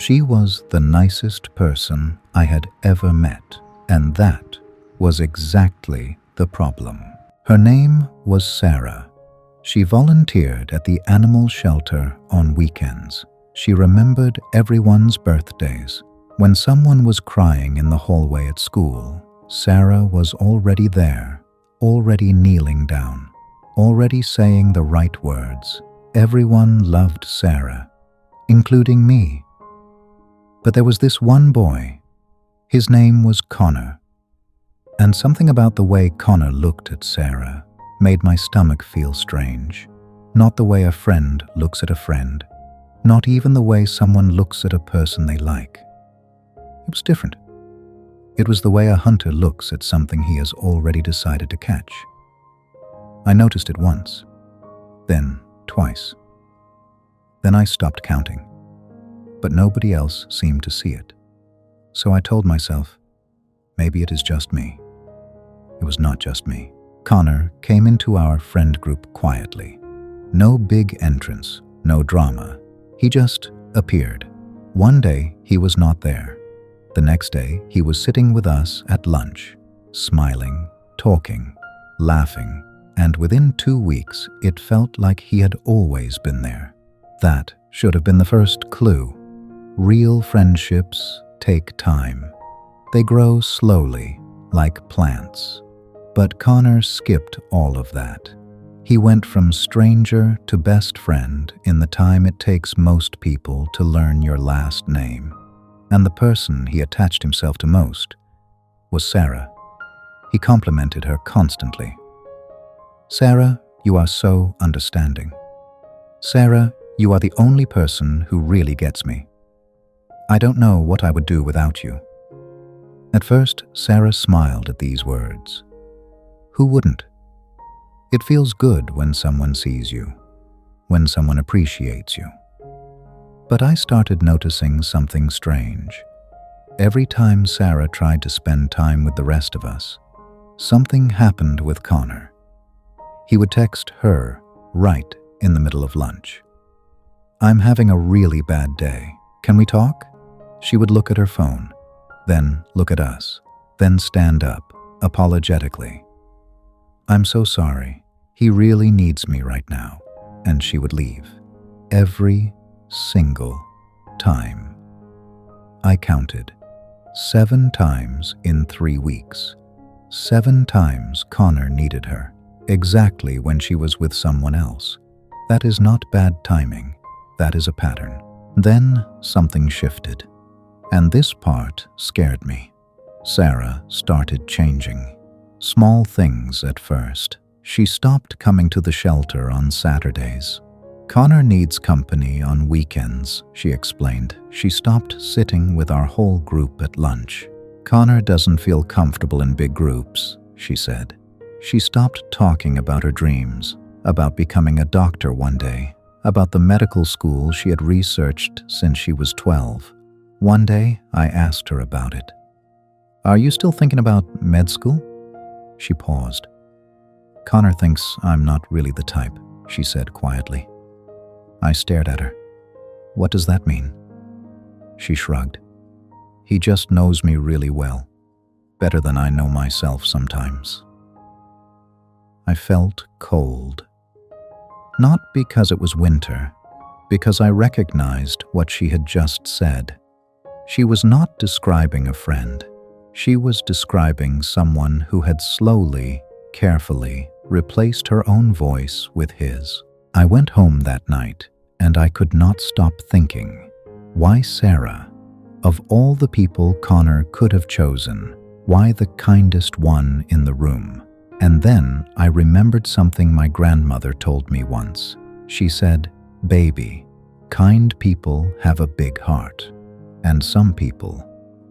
She was the nicest person I had ever met, and that was exactly the problem. Her name was Sarah. She volunteered at the animal shelter on weekends. She remembered everyone's birthdays. When someone was crying in the hallway at school, Sarah was already there, already kneeling down, already saying the right words. Everyone loved Sarah, including me. But there was this one boy. His name was Connor. And something about the way Connor looked at Sarah made my stomach feel strange. Not the way a friend looks at a friend, not even the way someone looks at a person they like. It was different. It was the way a hunter looks at something he has already decided to catch. I noticed it once, then twice. Then I stopped counting, but nobody else seemed to see it. So I told myself, maybe it is just me. It was not just me. Connor came into our friend group quietly. No big entrance, no drama. He just appeared. One day, he was not there. The next day, he was sitting with us at lunch, smiling, talking, laughing, and within 2 weeks, it felt like he had always been there. That should have been the first clue. Real friendships take time. They grow slowly, like plants. But Connor skipped all of that. He went from stranger to best friend in the time it takes most people to learn your last name. And the person he attached himself to most was Sarah. He complimented her constantly. "Sarah, you are so understanding. Sarah, you are the only person who really gets me. I don't know what I would do without you." At first, Sarah smiled at these words. Who wouldn't? It feels good when someone sees you, when someone appreciates you. But I started noticing something strange. Every time Sarah tried to spend time with the rest of us, something happened with Connor. He would text her right in the middle of lunch. "I'm having a really bad day. Can we talk?" She would look at her phone, then look at us, then stand up, apologetically. "I'm so sorry. He really needs me right now." And she would leave. Every single time. I counted 7 times in 3 weeks. 7 times Connor needed her, exactly when she was with someone else. That is not bad timing. That is a pattern. Then something shifted. And this part scared me. Sarah started changing. Small things at first. She stopped coming to the shelter on Saturdays. "Connor needs company on weekends," she explained. She stopped sitting with our whole group at lunch. "Connor doesn't feel comfortable in big groups," she said. She stopped talking about her dreams, about becoming a doctor one day, about the medical school she had researched since she was 12. One day, I asked her about it. "Are you still thinking about med school?" She paused. "Connor thinks I'm not really the type," she said quietly. I stared at her. "What does that mean?" She shrugged. "He just knows me really well, better than I know myself sometimes." I felt cold. Not because it was winter, because I recognized what she had just said. She was not describing a friend. She was describing someone who had slowly, carefully replaced her own voice with his. I went home that night, and I could not stop thinking, why Sarah? Of all the people Connor could have chosen, why the kindest one in the room? And then I remembered something my grandmother told me once. She said, "Baby, kind people have a big heart. And some people,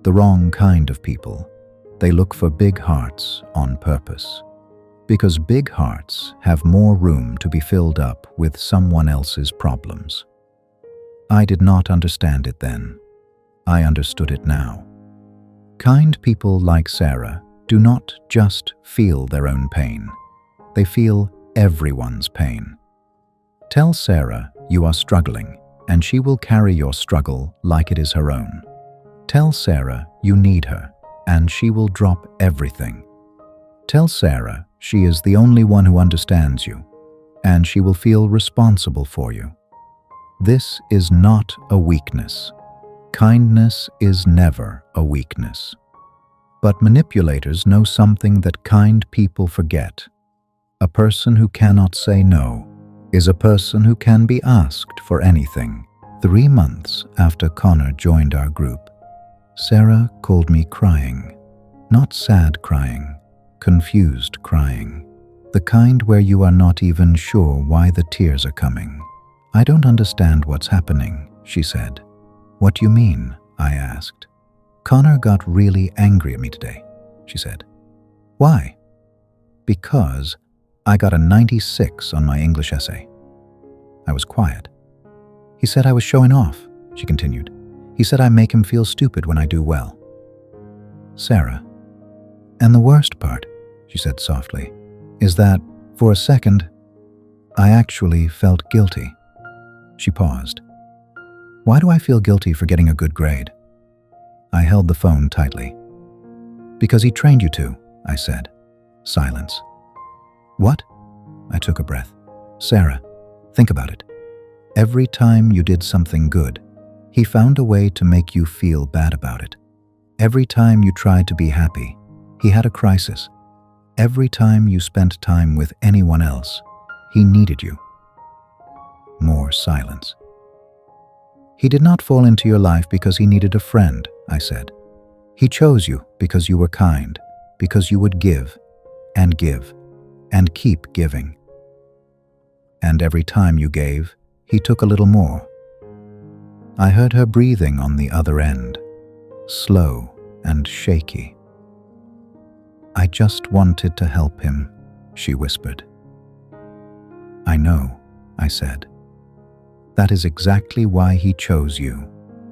the wrong kind of people, they look for big hearts on purpose. Because big hearts have more room to be filled up with someone else's problems." I did not understand it then. I understood it now. Kind people like Sarah do not just feel their own pain. They feel everyone's pain. Tell Sarah you are struggling. and she will carry your struggle like it is her own. Tell Sarah you need her, and she will drop everything. Tell Sarah she is the only one who understands you, and she will feel responsible for you. This is not a weakness. Kindness is never a weakness. But manipulators know something that kind people forget. A person who cannot say no is a person who can be asked for anything. 3 months after Connor joined our group, Sarah called me crying. Not sad crying, confused crying. The kind where you are not even sure why the tears are coming. "I don't understand what's happening," she said. "What do you mean?" I asked. "Connor got really angry at me today," she said. "Why?" "Because I got a 96 on my English essay." I was quiet. "He said I was showing off," she continued. "He said I make him feel stupid when I do well." "Sarah, and the worst part," she said softly, "is that, for a second, I actually felt guilty." She paused. "Why do I feel guilty for getting a good grade?" I held the phone tightly. "Because he trained you to," I said. Silence. "What?" I took a breath. "Sarah, think about it. Every time you did something good, he found a way to make you feel bad about it. Every time you tried to be happy, he had a crisis. Every time you spent time with anyone else, he needed you." More silence. "He did not fall into your life because he needed a friend," I said. "He chose you because you were kind, because you would give, and keep giving. And every time you gave, he took a little more." I heard her breathing on the other end, slow and shaky. "I just wanted to help him," she whispered. "I know," I said. "That is exactly why he chose you."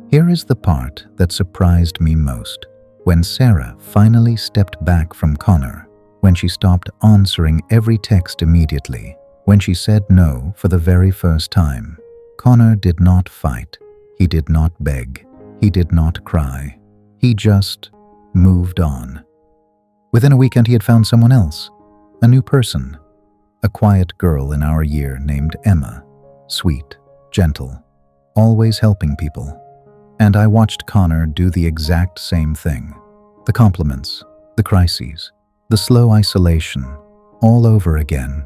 Here is the part that surprised me most. When Sarah finally stepped back from Connor, when she stopped answering every text immediately, when she said no for the very first time, Connor did not fight. He did not beg. He did not cry. He just moved on. Within a weekend, he had found someone else, a new person, a quiet girl in our year named Emma, sweet, gentle, always helping people. And I watched Connor do the exact same thing. The compliments, the crises, the slow isolation, all over again,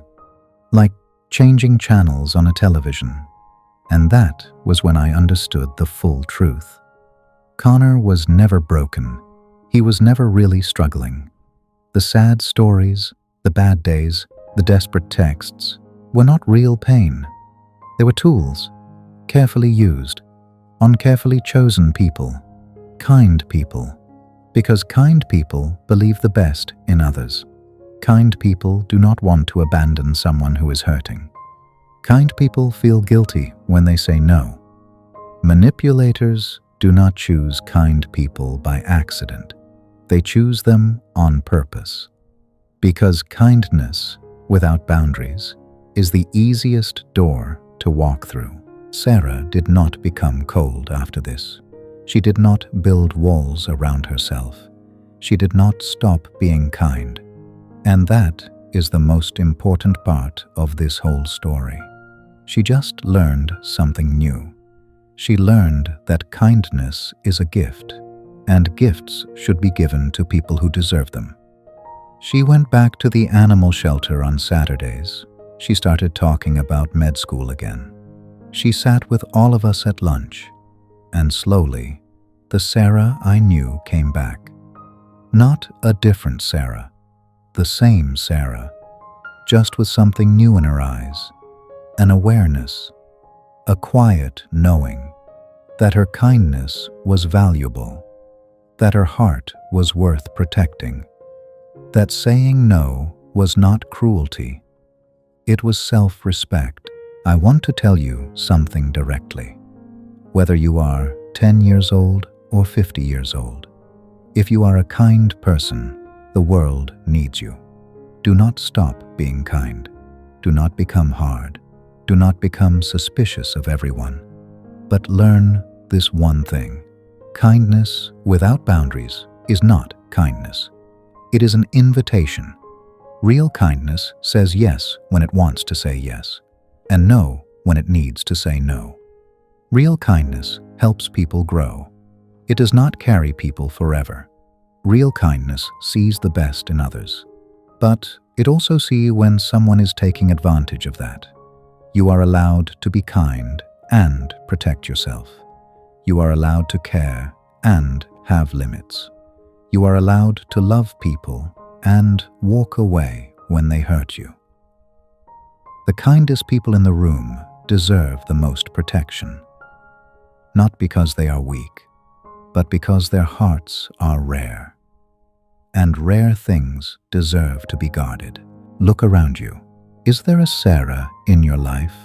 like changing channels on a television. And that was when I understood the full truth. Connor was never broken. He was never really struggling. The sad stories, the bad days, the desperate texts were not real pain. They were tools, carefully used, on carefully chosen people, kind people. Because kind people believe the best in others. Kind people do not want to abandon someone who is hurting. Kind people feel guilty when they say no. Manipulators do not choose kind people by accident. They choose them on purpose. Because kindness, without boundaries, is the easiest door to walk through. Sarah did not become cold after this. She did not build walls around herself. She did not stop being kind. And that is the most important part of this whole story. She just learned something new. She learned that kindness is a gift, and gifts should be given to people who deserve them. She went back to the animal shelter on Saturdays. She started talking about med school again. She sat with all of us at lunch, and slowly, the Sarah I knew came back. Not a different Sarah, the same Sarah, just with something new in her eyes, an awareness, a quiet knowing that her kindness was valuable, that her heart was worth protecting, that saying no was not cruelty, it was self-respect. I want to tell you something directly. Whether you are 10 years old or 50 years old, if you are a kind person, the world needs you. Do not stop being kind. Do not become hard. Do not become suspicious of everyone. But learn this one thing. Kindness without boundaries is not kindness. It is an invitation. Real kindness says yes when it wants to say yes, and no when it needs to say no. Real kindness helps people grow. It does not carry people forever. Real kindness sees the best in others, but it also sees when someone is taking advantage of that. You are allowed to be kind and protect yourself. You are allowed to care and have limits. You are allowed to love people and walk away when they hurt you. The kindest people in the room deserve the most protection, not because they are weak, but because their hearts are rare. And rare things deserve to be guarded. Look around you. Is there a Sarah in your life?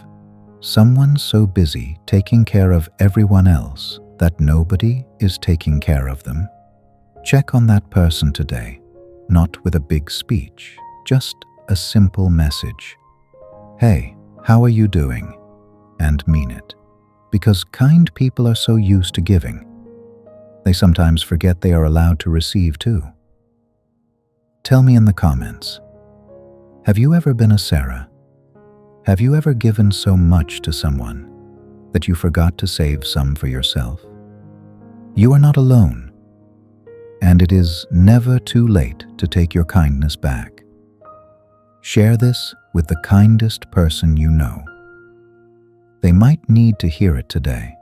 Someone so busy taking care of everyone else that nobody is taking care of them? Check on that person today, not with a big speech, just a simple message. Hey, how are you doing? And mean it. Because kind people are so used to giving, they sometimes forget they are allowed to receive too. Tell me in the comments, have you ever been a Sarah? Have you ever given so much to someone that you forgot to save some for yourself? You are not alone, and it is never too late to take your kindness back. Share this with the kindest person you know. They might need to hear it today.